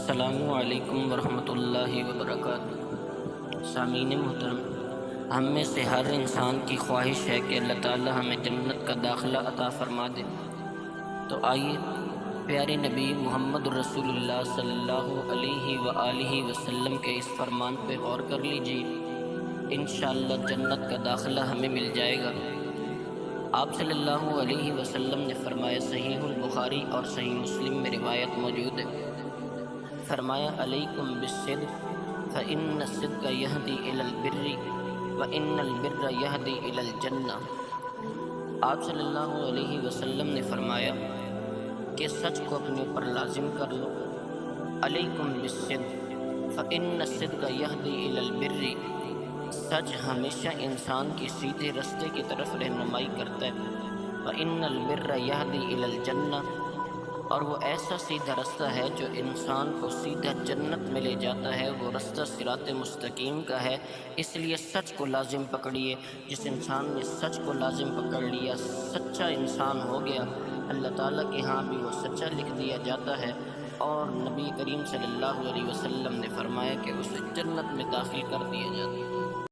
السلام علیکم ورحمۃ اللہ وبرکاتہ۔ سامعین محترم، ہم میں سے ہر انسان کی خواہش ہے کہ اللہ تعالی ہمیں جنت کا داخلہ عطا فرما دے۔ تو آئیے پیارے نبی محمد رسول اللہ صلی اللہ علیہ وآلہ وسلم کے اس فرمان پہ غور کر لیجیے، انشاءاللہ جنت کا داخلہ ہمیں مل جائے گا۔ آپ صلی اللہ علیہ وسلم نے فرمایا، صحیح البخاری اور صحیح مسلم میں روایت موجود ہے، فرمایا علیکم بالصدق فإن الصدق یہدی الی البر وإن البر یہدی الی الجنہ۔ آپ صلی اللہ علیہ وسلم نے فرمایا کہ سچ کو اپنے اوپر لازم کر لو، علیکم بالصدق فإن الصدق یہدی الی البر، سچ ہمیشہ انسان کی سیدھے رستے کی طرف رہنمائی کرتا ہے، وإن البر یہدی الی الجنہ، اور وہ ایسا سیدھا رستہ ہے جو انسان کو سیدھا جنت میں لے جاتا ہے، وہ رستہ صراط مستقیم کا ہے۔ اس لیے سچ کو لازم پکڑیے۔ جس انسان نے سچ کو لازم پکڑ لیا، سچا انسان ہو گیا، اللہ تعالیٰ کے ہاں بھی وہ سچا لکھ دیا جاتا ہے، اور نبی کریم صلی اللہ علیہ وسلم نے فرمایا کہ اسے جنت میں داخل کر دیا جاتا ہے۔